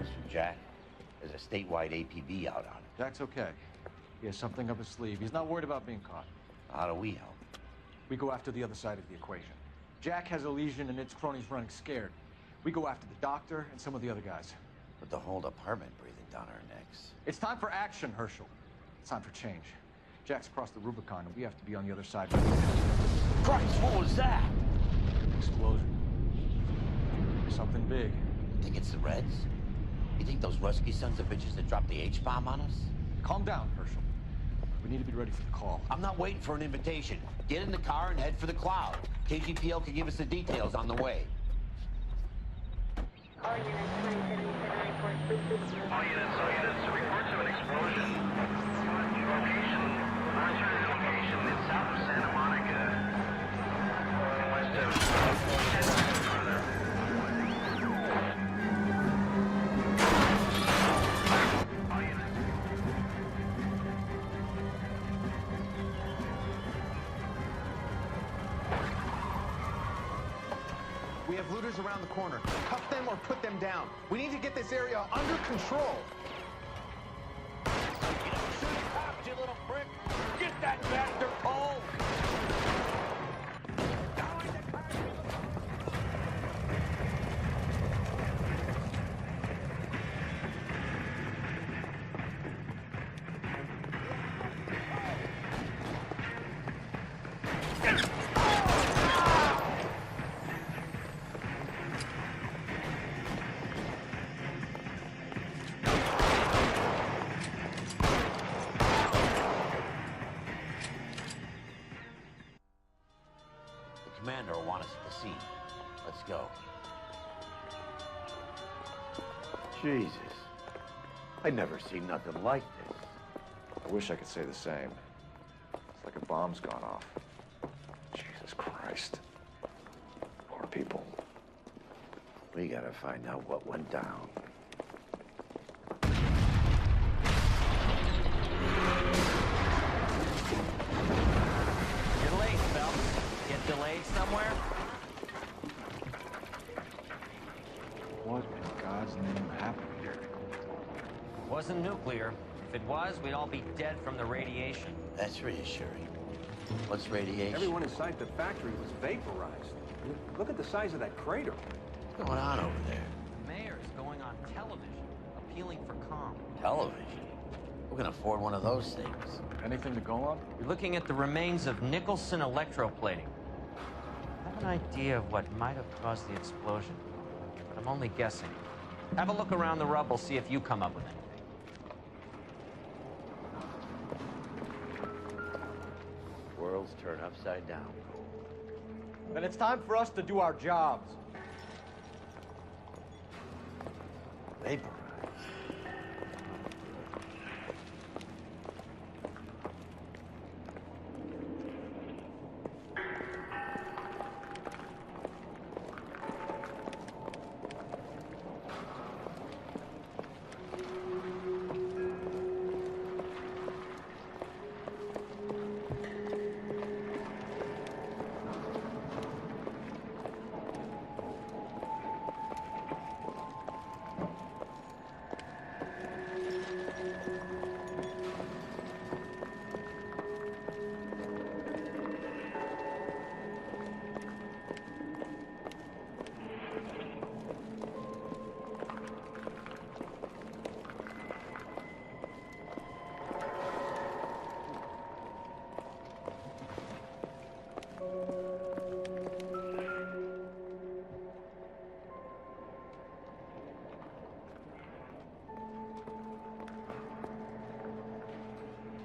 Mr. Jack. There's a statewide APB out on it. Jack's okay. He has something up his sleeve. He's not worried about being caught. How do we help? We go after the other side of the equation. Jack has a lesion and its cronies running scared. We go after the doctor and some of the other guys. With the whole department breathing down our necks. It's time for action, Herschel. It's time for change. Jack's crossed the Rubicon, and we have to be on the other side. Christ, what was that? Explosion. Something big. You think it's the Reds? You think those Rusky sons of bitches that dropped the H-bomb on us? Calm down, Herschel. We need to be ready for the call. I'm not waiting for an invitation. Get in the car and head for the cloud. KGPL can give us the details on the way. All units, 2779. All units, reports of an explosion. Location is south of Santa Monica. West of 10 miles further. All units. We have looters around the corner. Cuff them or put them down. We need to get this area under control. You little prick! Get that bastard cold! Commander will want us at the scene. Let's go. Jesus. I never seen nothing like this. I wish I could say the same. It's like a bomb's gone off. Jesus Christ. Poor people. We gotta find out what went down. You're late, Phelps. Get delayed somewhere? What in God's name happened here? Wasn't nuclear. If it was, we'd all be dead from the radiation. That's reassuring. What's radiation? Everyone inside the factory was vaporized. Look at the size of that crater. What's going on over there? The mayor's going on television, appealing for calm. Television? Who can afford one of those things? Anything to go on? We're looking at the remains of Nicholson electroplating. I have an idea of what might have caused the explosion, but I'm only guessing. Have a look around the rubble, see if you come up with anything. Worlds turn upside down. Then it's time for us to do our jobs. Vaporized.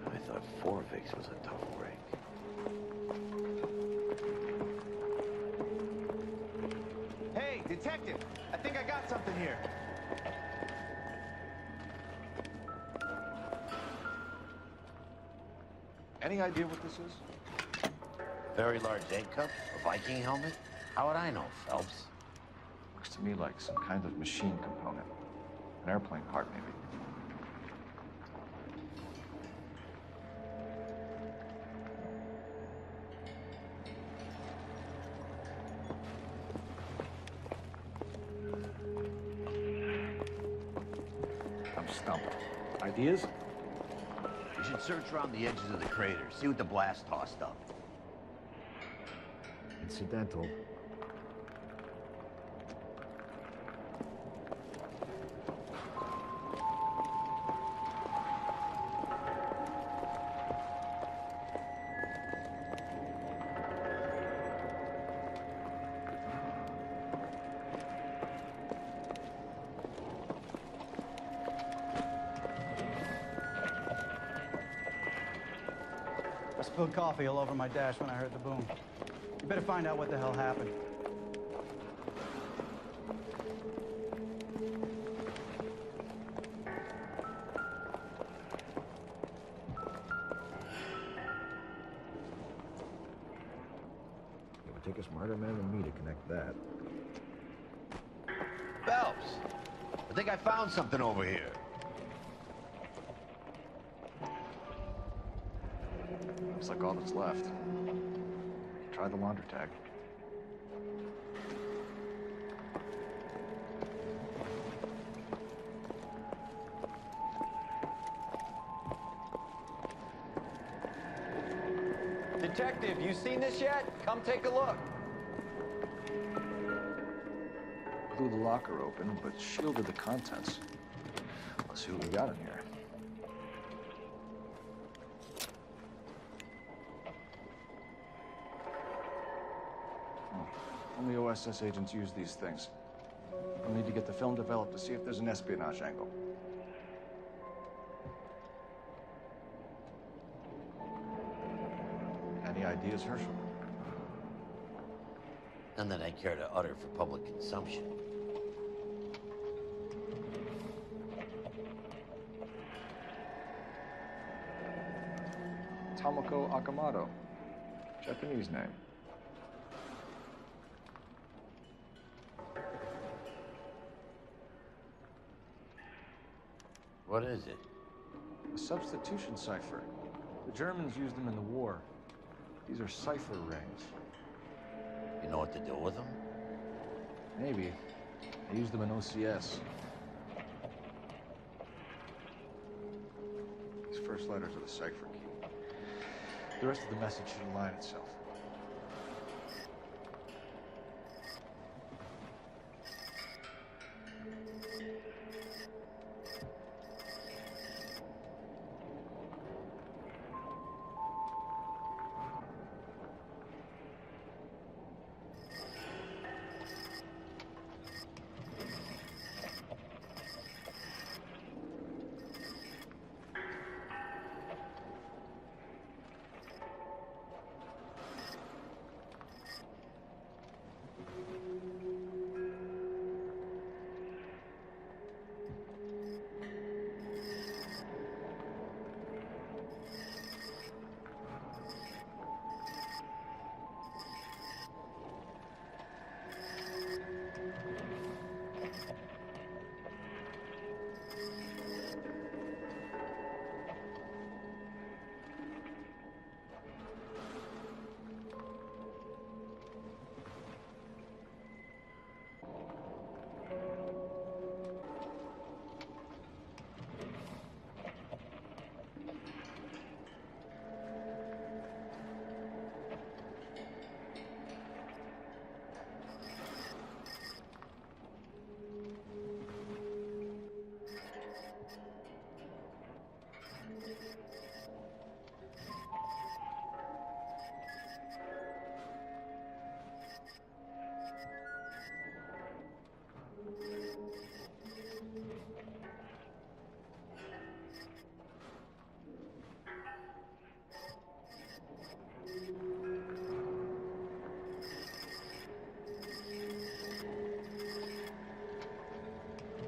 I thought Forvix was a tough break. Hey, detective! I think I got something here. Any idea what this is? Very large egg cup? A Viking helmet? How would I know, Phelps? Looks to me like some kind of machine component. An airplane part, maybe. stumped. Ideas? We should search around the edges of the crater, see what the blast tossed up. Incidental. I spilled coffee all over my dash when I heard the boom. You better find out what the hell happened. It would take a smarter man than me to connect that. Phelps, I think I found something over here. Looks like all that's left. Try the launder tag. Detective, you seen this yet? Come take a look. Blew the locker open, but shielded the contents. Let's see what we got in here. Only OSS agents use these things. We'll need to get the film developed to see if there's an espionage angle. Any ideas, Herschel? None that I care to utter for public consumption. Tomoko Akamoto. Japanese name. What is it? A substitution cipher. The Germans used them in the war. These are cipher rings. You know what to do with them? Maybe. I used them in OCS. These first letters are the cipher key. The rest of the message should align itself.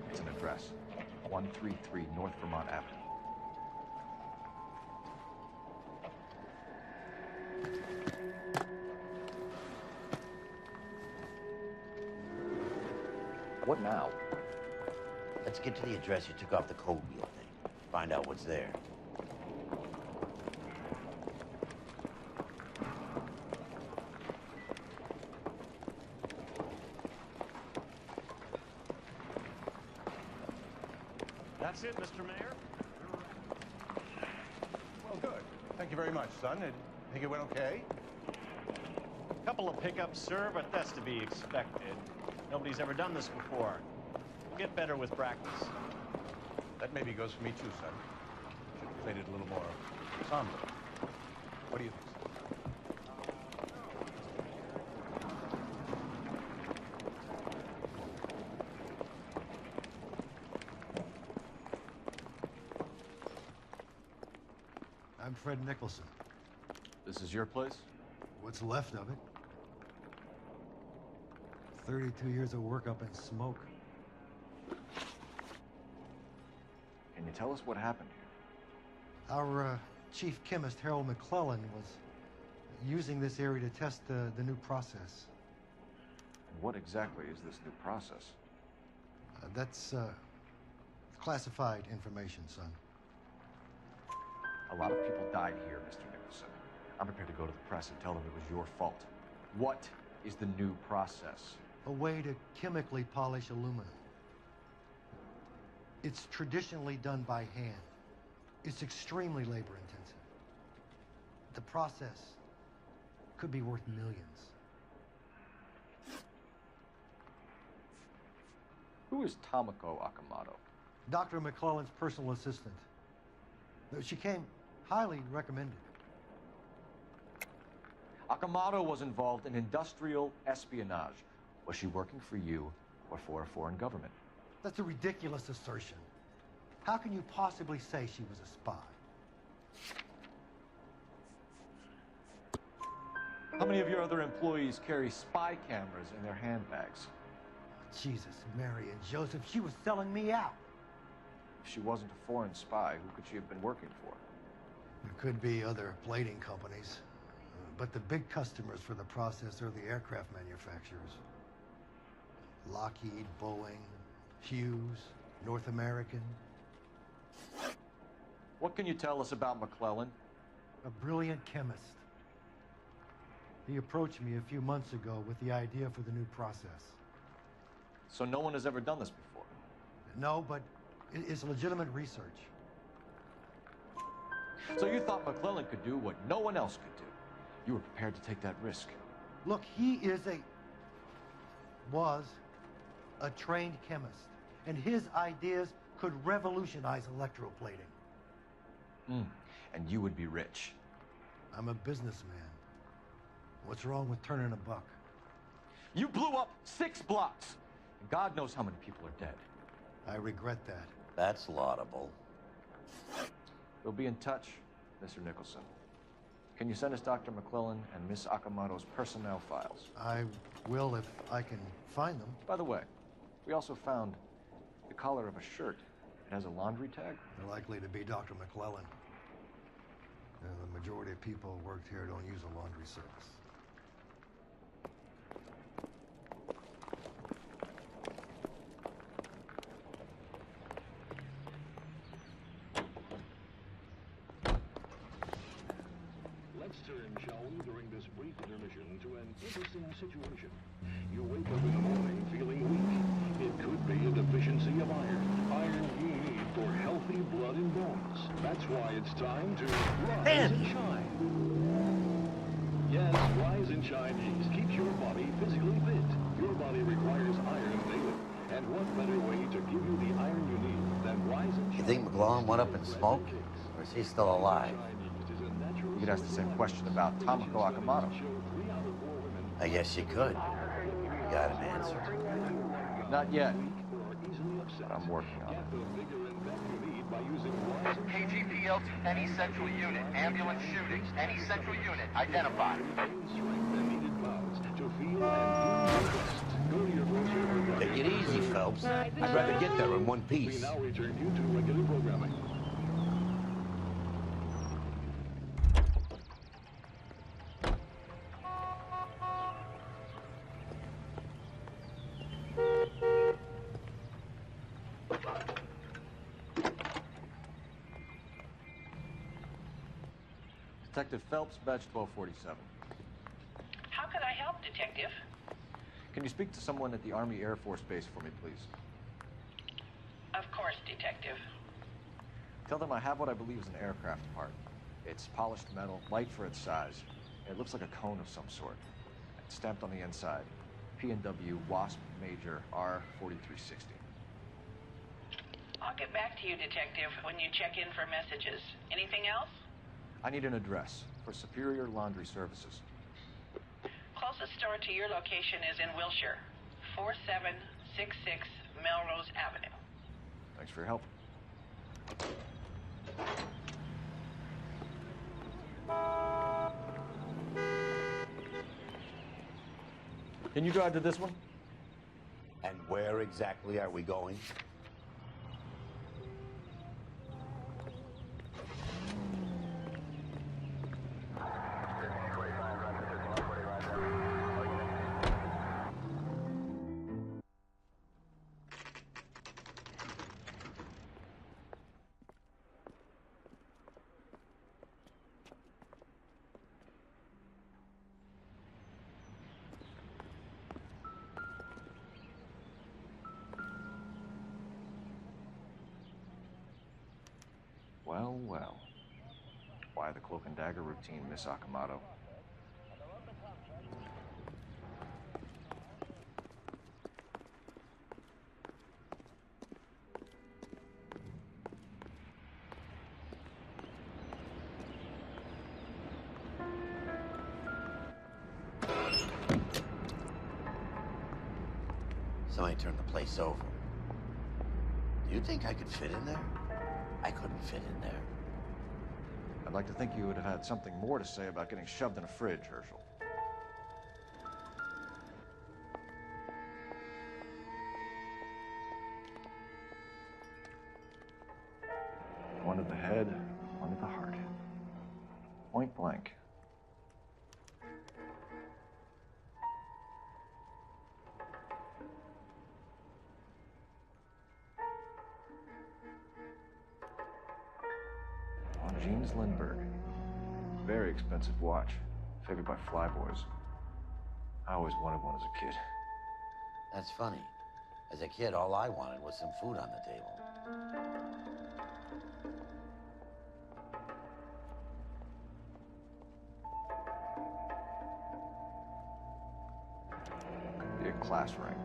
It's an address. 133 North Vermont Avenue. What now? Let's get to the address you took off the code wheel thing. Find out what's there. That's it, Mr. Mayor. Well, good. Thank you very much, son. I think it went okay. Couple of pickups, sir, but that's to be expected. Nobody's ever done this before. We'll get better with practice. That maybe goes for me too, son. Should have played it a little more somber. What do you think, son? I'm Fred Nicholson. This is your place? What's left of it? 32 years of work up in smoke. Can you tell us what happened here? Our chief chemist, Harold McClellan, was using this area to test the new process. What exactly is this new process? That's classified information, son. A lot of people died here, Mr. Nicholson. I'm prepared to go to the press and tell them it was your fault. What is the new process? A way to chemically polish aluminum. It's traditionally done by hand. It's extremely labor intensive. The process could be worth millions. Who is Tomoko Akamoto? Dr. McClellan's personal assistant. She came highly recommended. Akamoto was involved in industrial espionage. Was she working for you or for a foreign government? That's a ridiculous assertion. How can you possibly say she was a spy? How many of your other employees carry spy cameras in their handbags? Jesus, Mary and Joseph, she was selling me out. If she wasn't a foreign spy, who could she have been working for? There could be other plating companies, but the big customers for the process are the aircraft manufacturers. Lockheed, Boeing, Hughes, North American. What can you tell us about McClellan? A brilliant chemist. He approached me a few months ago with the idea for the new process. So no one has ever done this before? No, but it's legitimate research. So you thought McClellan could do what no one else could do? You were prepared to take that risk? Look, he was a trained chemist, and his ideas could revolutionize electroplating. And you would be rich. I'm a businessman. What's wrong with turning a buck? You blew up 6 blocks, and God knows how many people are dead. I regret that. That's laudable. We'll be in touch, Mr. Nicholson. Can you send us Dr. McClellan and Miss Akamoto's personnel files? I will if I can find them. By the way, we also found the collar of a shirt. It has a laundry tag. They're likely to be Dr. McClellan. The majority of people who worked here don't use a laundry service. Let's turn, shall we, during this brief intermission to an interesting situation. You wake up in the morning feeling weak. It could be a deficiency of iron. Iron you need for healthy blood and bones. That's why it's time to rise and shine. Yes, Rise and Shine Yeast keeps your body physically fit. Your body requires iron daily. And what better way to give you the iron you need than Rise and Shine? You think McClellan went up in smoke? Or is he still alive? You could ask the same question about Tomoko Akamoto. I guess you could. You got an answer. Not yet, but I'm working on it. KGPL to any central unit. Ambulance shootings. Any central unit. Identified. Take it easy, Phelps. I'd rather get there in one piece. We now return you to regular programming. Detective Phelps, badge 1247. How can I help, Detective? Can you speak to someone at the Army Air Force Base for me, please? Of course, Detective. Tell them I have what I believe is an aircraft part. It's polished metal, light for its size. It looks like a cone of some sort. It's stamped on the inside. P&W Wasp Major R4360. I'll get back to you, Detective, when you check in for messages. Anything else? I need an address for Superior Laundry Services. Closest store to your location is in Wilshire, 4766 Melrose Avenue. Thanks for your help. Can you drive to this one? And where exactly are we going? Well, well. Why the cloak and dagger routine, Miss Akamoto? Somebody turned the place over. Do you think I could fit in there? I couldn't fit in there. I'd like to think you would have had something more to say about getting shoved in a fridge, Herschel. One to the head, one to the heart. Point blank. James Lindbergh. Very expensive watch. Favored by flyboys. I always wanted one as a kid. That's funny. As a kid, all I wanted was some food on the table. Could be a class ring.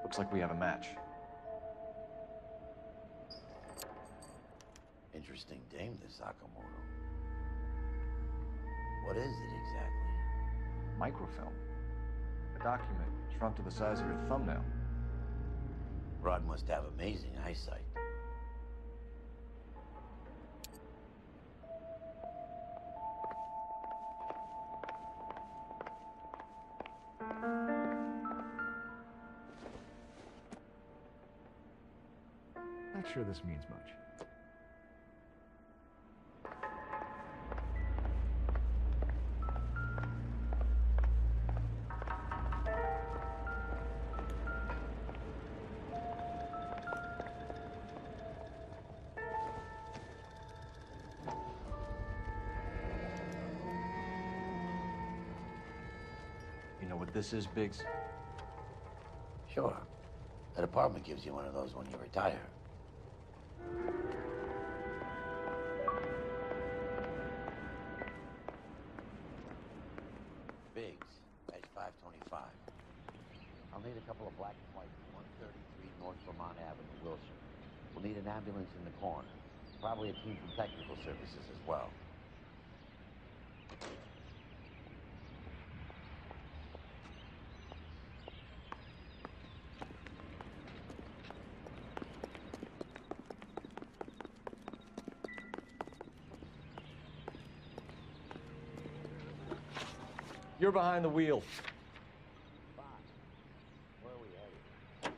Looks like we have a match. Interesting dame, this Sakamoto. What is it exactly? Microfilm. A document shrunk to the size of your thumbnail. Rod must have amazing eyesight. Not sure this means much. You know what this is, Biggs? Sure. The department gives you one of those when you retire. Biggs, badge 525. I'll need a couple of black and white from 133 North Vermont Avenue, Wilshire. We'll need an ambulance in the corner. Probably a team from technical services as well. You're behind the wheel. Where are we headed?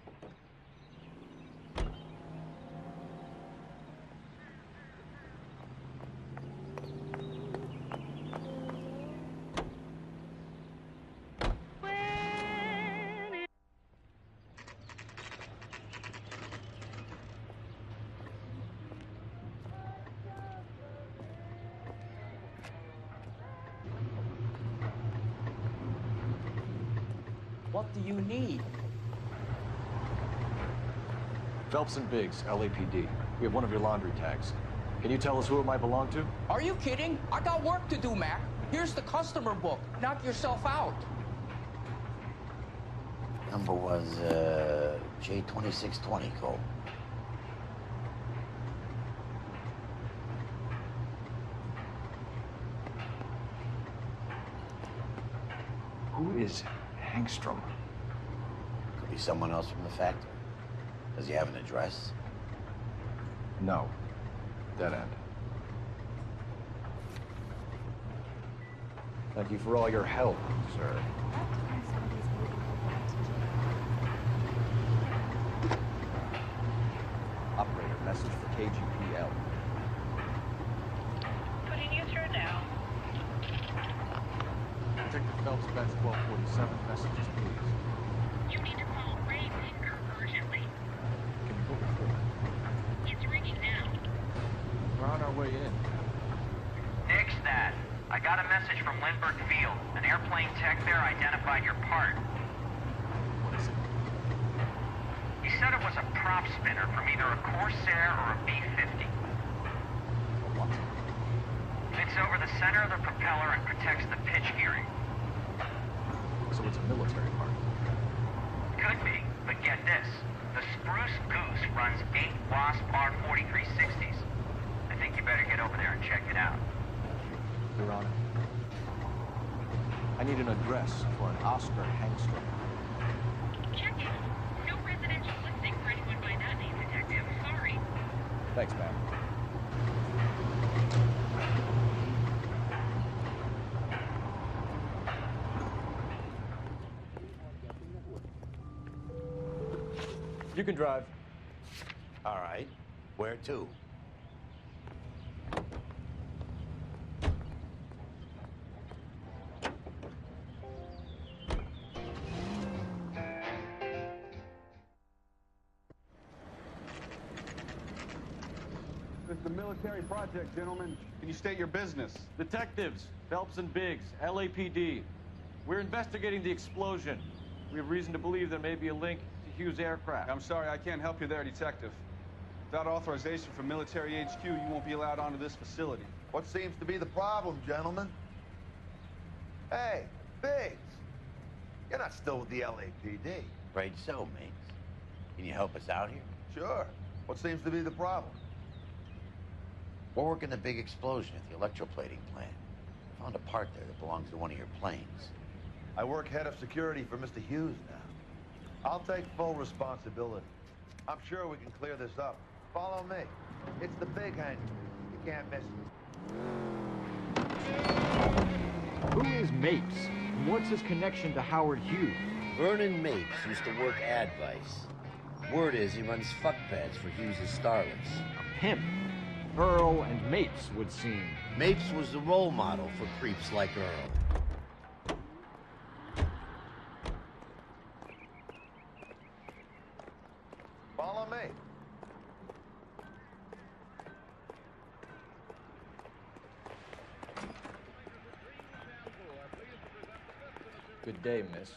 What do you need? Phelps and Biggs, LAPD. We have one of your laundry tags. Can you tell us who it might belong to? Are you kidding? I got work to do, Mac. Here's the customer book. Knock yourself out. Number was, J2620, Cole. Who is Hangstrom? Could be someone else from the factory. Does he have an address? No. Dead end. Thank you for all your help, sir. Operator, message for KGPL. Putting you through now. Detective Phelps, batch 1247, messages, please. You need to call Ray Baker urgently. Can you put me through? It's ringing now. We're on our way in. Nix that. I got a message from Lindbergh Field. An airplane tech there identified your part. What is it? He said it was a prop spinner from either a Corsair or a B-50. What? Fits over the center of the propeller and protects the pitch gearing. So it's a military part. Could be, but get this. The Spruce Goose runs 8 Wasp R4360s. I think you better get over there and check it out. Your Honor. I need an address for an Oscar Hangstrom. Check it. No residential listing for anyone by that name, Detective. Sorry. Thanks, ma'am. You can drive. All right. Where to? This is a military project, gentlemen. Can you state your business? Detectives, Phelps and Biggs, LAPD. We're investigating the explosion. We have reason to believe there may be a link to Hughes aircraft. I'm sorry, I can't help you there, Detective. Without authorization from Military HQ, you won't be allowed onto this facility. What seems to be the problem, gentlemen? Hey, Biggs. You're not still with the LAPD. Afraid so, mates. Can you help us out here? Sure. What seems to be the problem? We're working the big explosion at the electroplating plant. Found a part there that belongs to one of your planes. I work head of security for Mr. Hughes now. I'll take full responsibility. I'm sure we can clear this up. Follow me. It's the big hangar. You can't miss it. Who is Mapes? And what's his connection to Howard Hughes? Vernon Mapes used to work Advice. Word is he runs fuck pads for Hughes' starlets. A pimp. Earl and Mapes would seem. Mapes was the role model for creeps like Earl. Follow me. Good day, miss.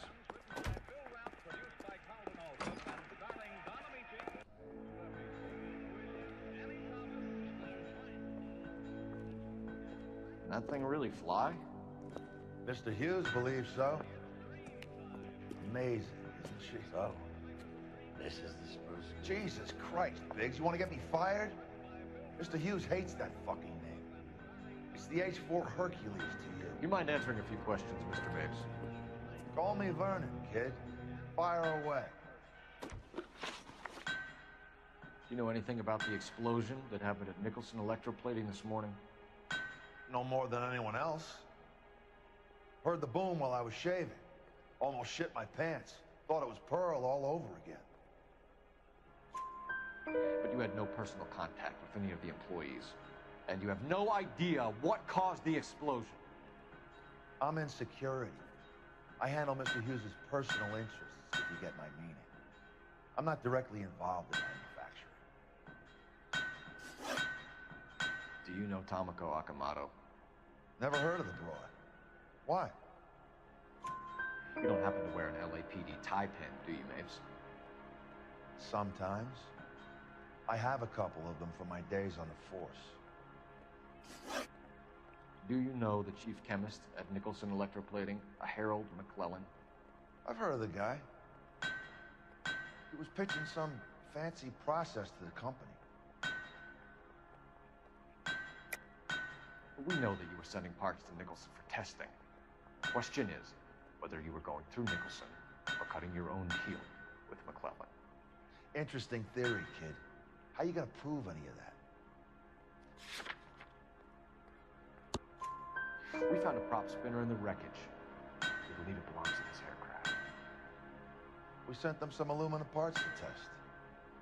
That thing really fly? Mr. Hughes believes so. Amazing, isn't she? So, this is the Spruce. Jesus Christ, Biggs, you want to get me fired? Mr. Hughes hates that fucking name. It's the H-4 Hercules to you. You mind answering a few questions, Mr. Mapes? Call me Vernon, kid. Fire away. You know anything about the explosion that happened at Nicholson Electroplating this morning? No more than anyone else. Heard the boom while I was shaving. Almost shit my pants. Thought it was Pearl all over again. But you had no personal contact with any of the employees. And you have no idea what caused the explosion. I'm in security. I handle Mr. Hughes' personal interests, if you get my meaning. I'm not directly involved in manufacturing. Do you know Tomoko Akamoto? Never heard of the broad. Why? You don't happen to wear an LAPD tie pin, do you, Mapes? Sometimes. I have a couple of them from my days on the force. Do you know the chief chemist at Nicholson Electroplating, a Harold McClellan? I've heard of the guy. He was pitching some fancy process to the company. We know that you were sending parts to Nicholson for testing. The question is whether you were going through Nicholson or cutting your own deal with McClellan. Interesting theory, kid. How you gonna prove any of that? We found a prop spinner in the wreckage. We believe it belongs to this aircraft. We sent them some aluminum parts to test.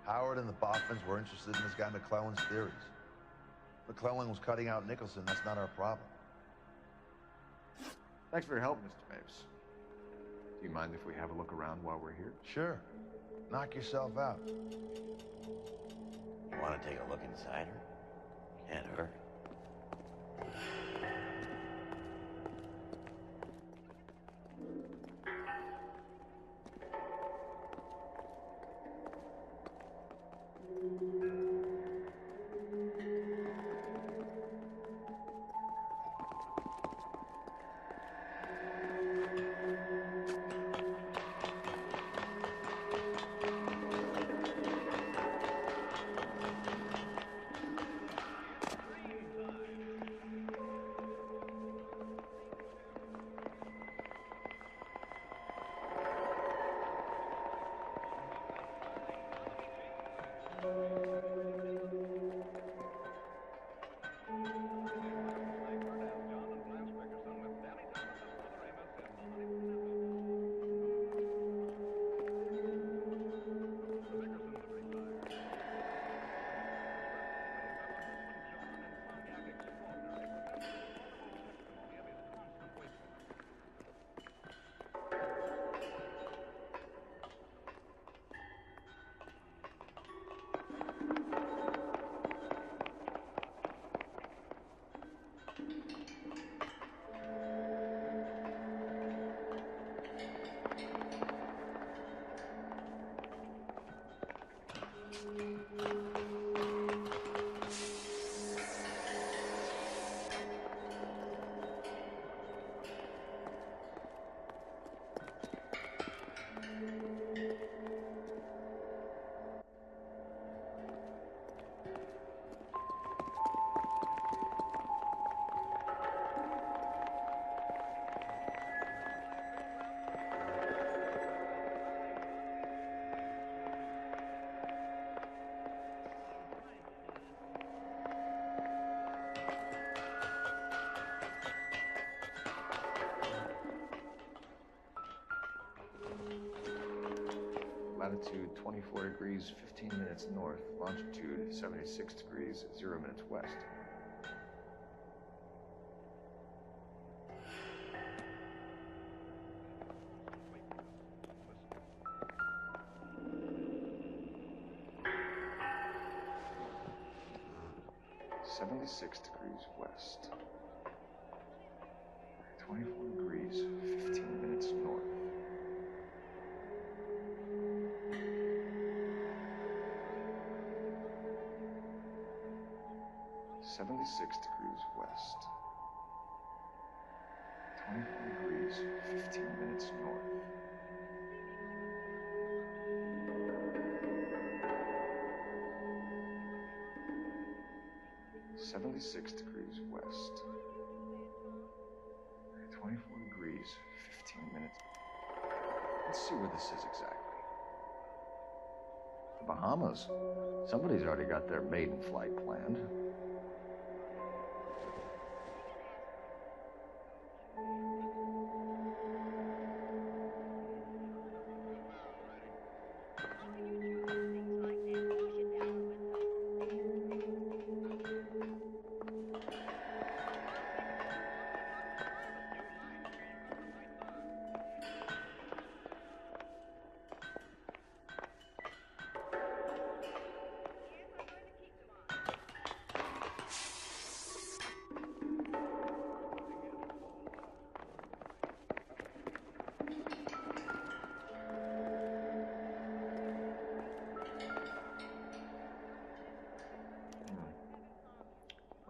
Howard and the Boffins were interested in this guy McClellan's theories. McClellan was cutting out Nicholson. That's not our problem. Thanks for your help, Mr. Mapes. Do you mind if we have a look around while we're here? Sure. Knock yourself out. You want to take a look inside her? Can't hurt. Latitude 24 degrees, 15 minutes north. Longitude 76 degrees, 0 minutes west. .6 west. 24 degrees, 15 minutes north. .76 degrees west. 24 degrees, 15 minutes north. .76 degrees west. 24 degrees, 15 minutes. Let's see where this is exactly. The Bahamas. Somebody's already got their maiden flight planned.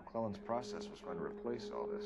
McClellan's process was going to replace all this.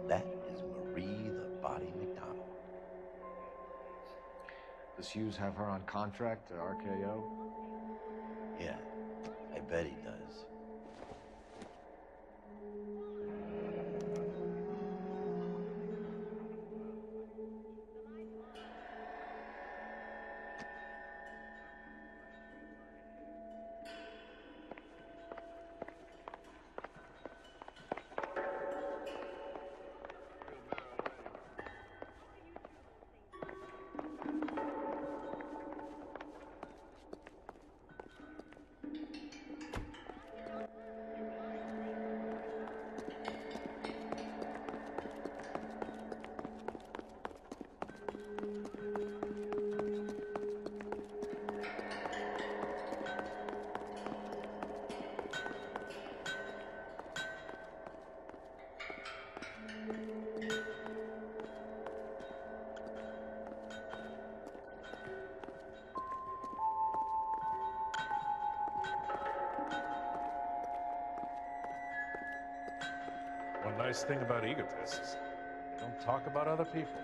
That is Marie the Body McDonald. Does Hughes have her on contract to RKO? Yeah, I bet he does. One nice thing about egotists, they don't talk about other people.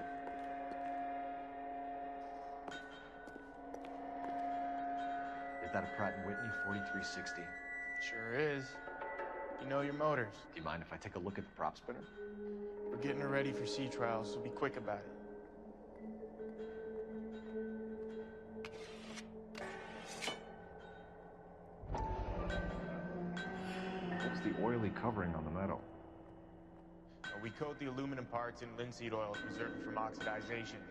Is that a Pratt & Whitney 4360? Sure is. You know your motors. Do you mind if I take a look at the prop spinner? We're getting her ready for sea trials, so be quick about it. What's the oily covering on the metal? We coat the aluminum parts in linseed oil to preserve it from oxidization.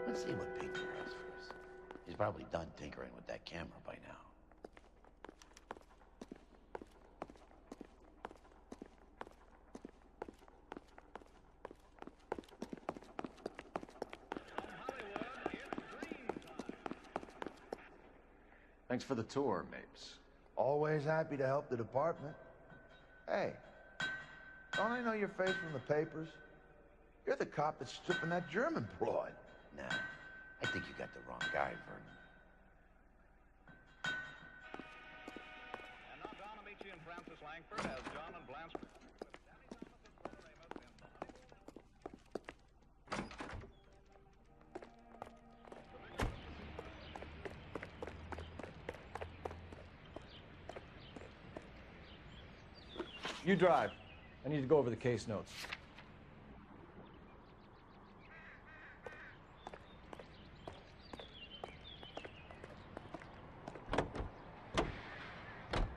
Let's see what Pinker has first. He's probably done tinkering with that camera by now. Thanks for the tour, Mapes. Always happy to help the department. Hey, don't I know your face from the papers? You're the cop that's stripping that German broad. Nah, I think you got the wrong guy, Vernon. And now Don Amici and Francis Langford as John and Blanche. You drive. I need to go over the case notes.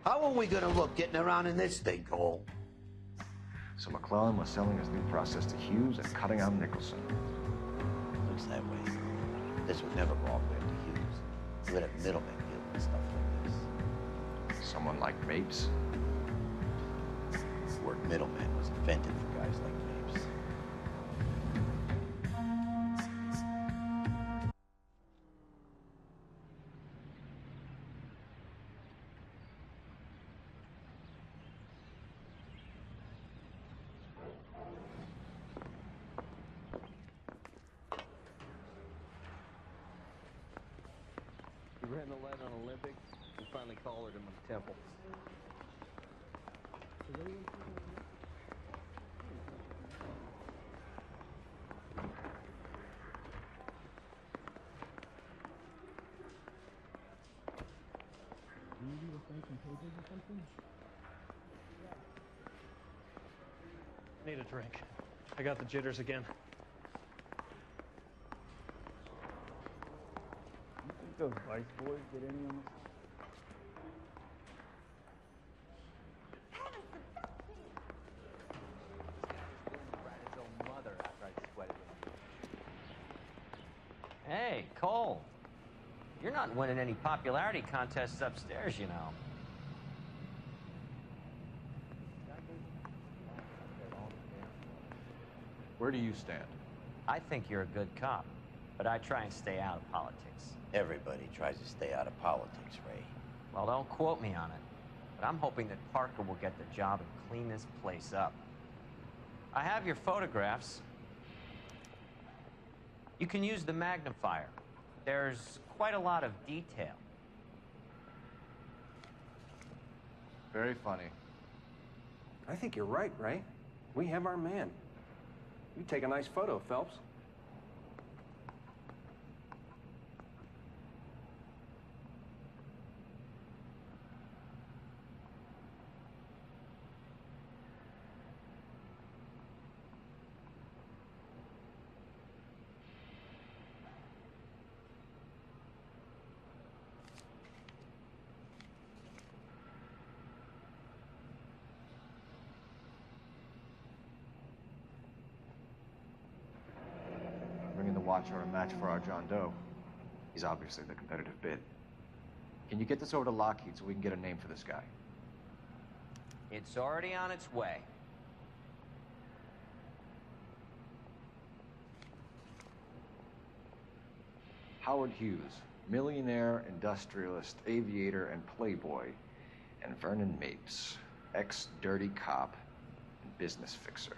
How are we gonna look getting around in this big hole? So McClellan was selling his new process to Hughes and cutting out Nicholson. Looks that way. This would never go all the way up to Hughes. You would have middlemen dealing with stuff like this. Someone like Mapes? patchwork middleman was invented for guys like Mapes. You ran the light on Olympic and finally collared him on the temple. Need a drink. I got the jitters again. You think those Vice boys get any on this? Hey, Cole. You're not winning any popularity contests upstairs, you know. Where do you stand? I think you're a good cop, but I try and stay out of politics. Everybody tries to stay out of politics, Ray. Well, don't quote me on it, but I'm hoping that Parker will get the job and clean this place up. I have your photographs. You can use the magnifier. There's quite a lot of detail. Very funny. I think you're right, Ray. We have our man. You take a nice photo, Phelps. Bringing the Watcher a match for our John Doe. He's obviously the competitive bid. Can you get this over to Lockheed so we can get a name for this guy? It's already on its way. Howard Hughes, millionaire, industrialist, aviator, and playboy. And Vernon Mapes, ex-dirty cop and business fixer.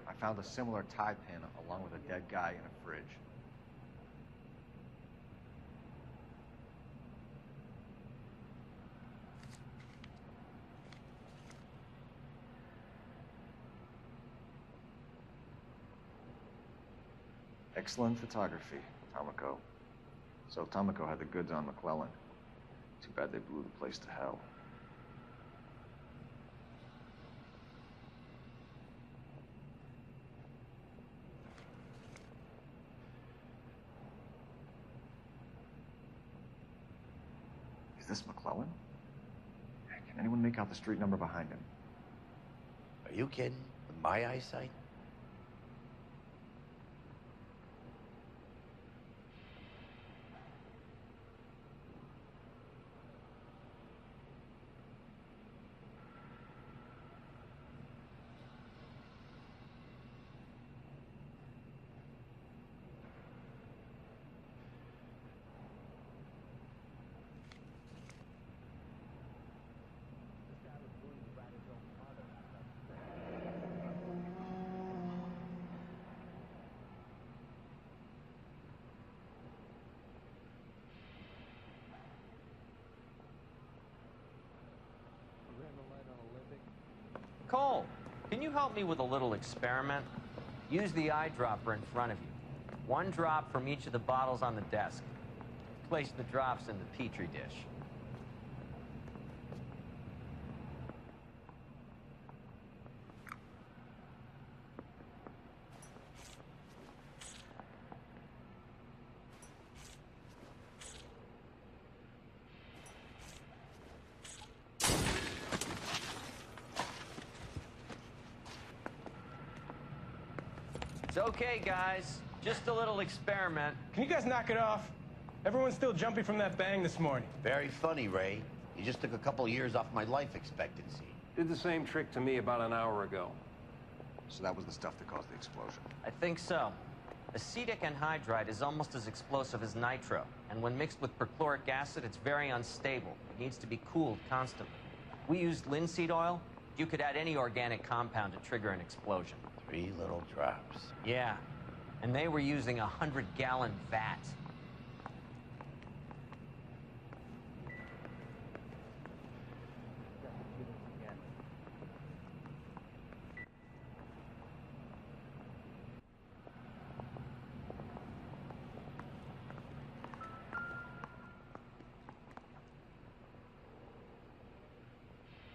I found a similar tie pin along with a dead guy in a fridge. Excellent photography, Tomoko. So Tomoko had the goods on McClellan. Too bad they blew the place to hell. Is this McClellan? Can anyone make out the street number behind him? Are you kidding? With my eyesight? Cole, can you help me with a little experiment? Use the eyedropper in front of you. One drop from each of the bottles on the desk. Place the drops in the Petri dish. It's okay, guys. Just a little experiment. Can you guys knock it off? Everyone's still jumping from that bang this morning. Very funny, Ray. You just took a couple of years off my life expectancy. Did the same trick to me about an hour ago. So that was the stuff that caused the explosion. I think so. Acetic anhydride is almost as explosive as nitro, and when mixed with perchloric acid, it's very unstable. It needs to be cooled constantly. We used linseed oil. You could add any organic compound to trigger an explosion. 3 little drops. Yeah, and they were using a 100-gallon vat.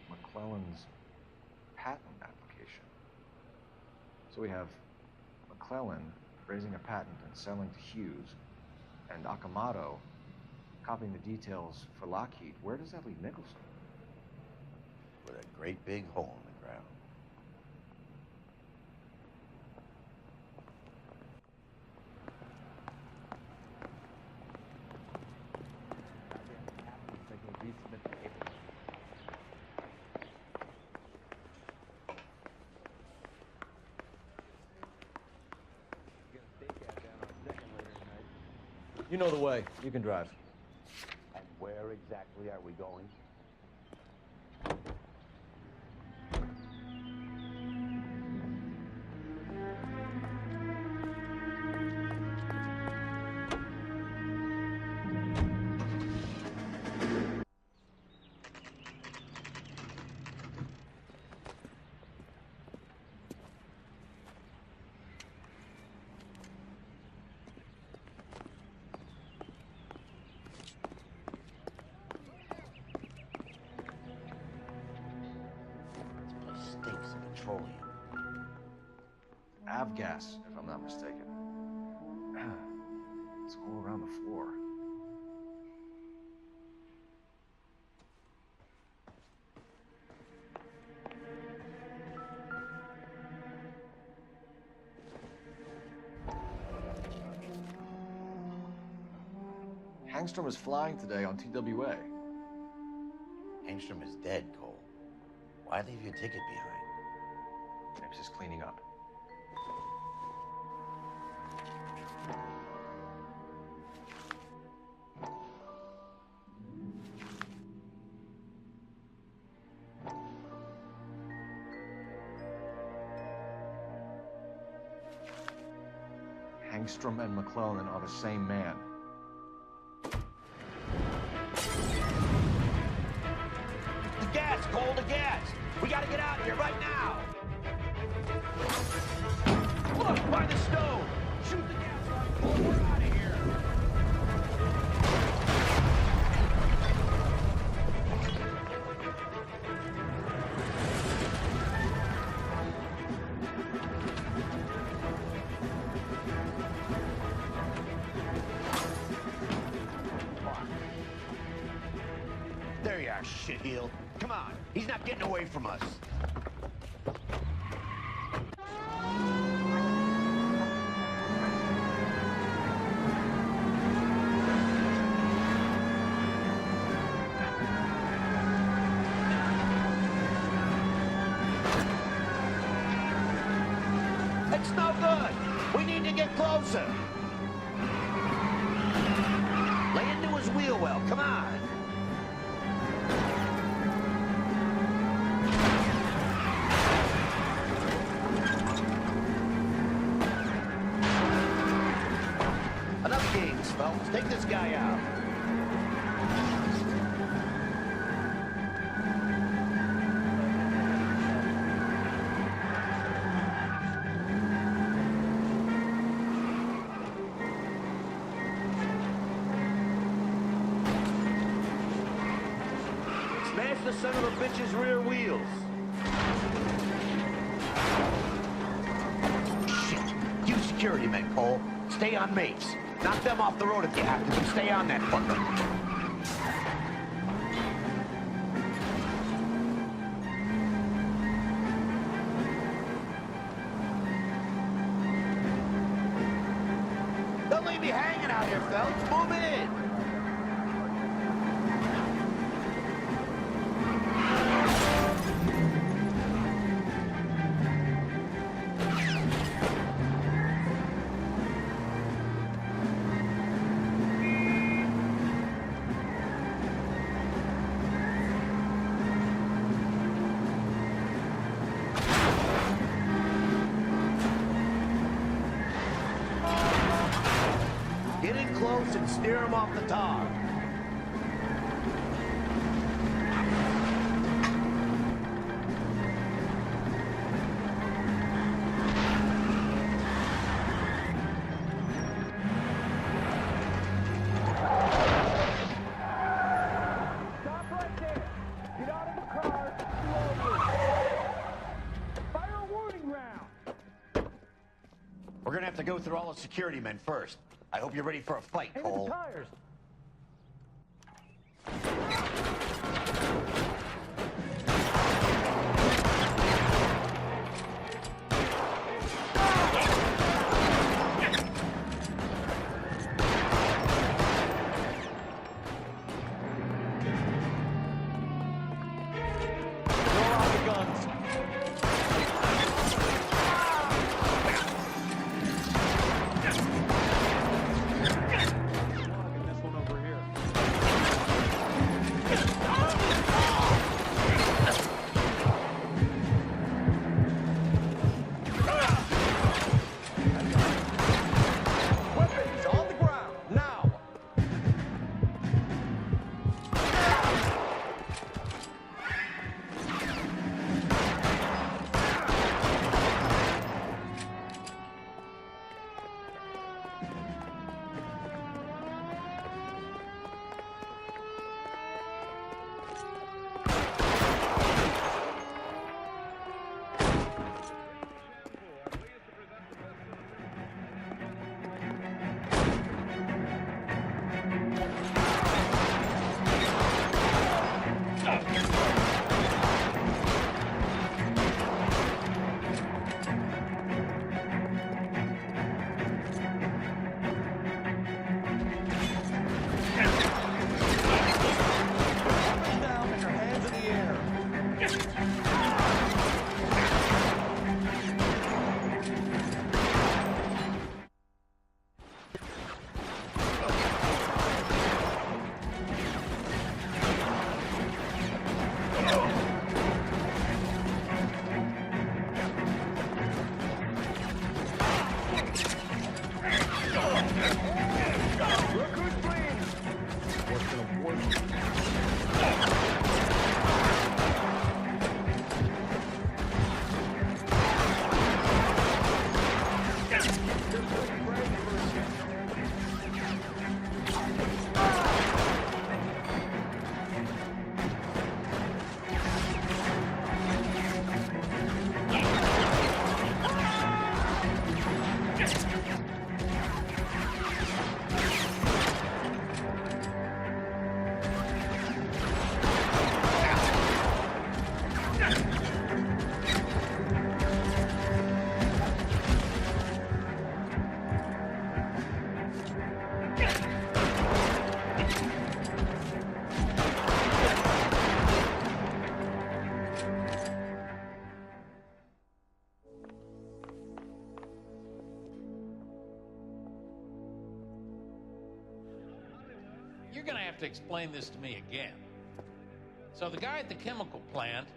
McClellan's patent application. So we have McClellan raising a patent and selling to Hughes, and Akamoto copying the details for Lockheed. Where does that leave Nicholson? With a great big hole in the ground. You know the way. You can drive. And where exactly are we going? Stinks of petroleum. Avgas, if I'm not mistaken. It's all around the floor. Hangstrom is flying today on TWA. Hangstrom is dead, Cole. Why leave your ticket behind? Maybe just cleaning up. Hangstrom and McClellan are the same man. The gas, Cole, the gas! We gotta get out of here right now! Look, by the stove! Shoot the gas off, Cole, we're out of here! There you are, shitheel. Come on, he's not getting away from us. It's no good. We need to get closer. Lay into his wheel well. Come on. Enough games, Phelps. Take this guy out. Smash the son of a bitch's rear wheels. Shit. You security men, Cole. Stay on Mapes. Knock them off the road if you have to, but stay on that fucker. Don't leave me hanging out here, Phelps. Move in. coast and steer them off the tar. We're gonna have to go through all the security men first. I hope you're ready for a fight, Cole. Tires. You're gonna have to explain this to me again. So the guy at the chemical plant,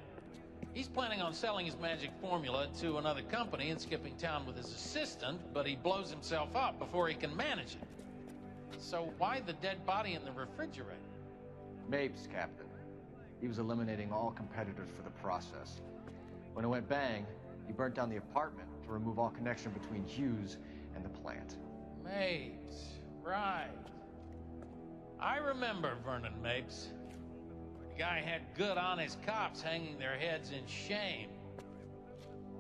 he's planning on selling his magic formula to another company and skipping town with his assistant, but he blows himself up before he can manage it. So why the dead body in the refrigerator? Mapes, Captain. He was eliminating all competitors for the process. When it went bang, he burnt down the apartment to remove all connection between Hughes and the plant. Mapes, right. I remember Vernon Mapes. The guy had good, honest cops hanging their heads in shame.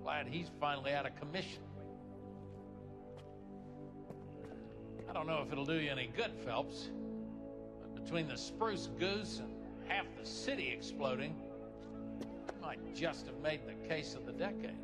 Glad he's finally out of commission. I don't know if it'll do you any good, Phelps, but between the Spruce Goose and half the city exploding, you might just have made the case of the decade.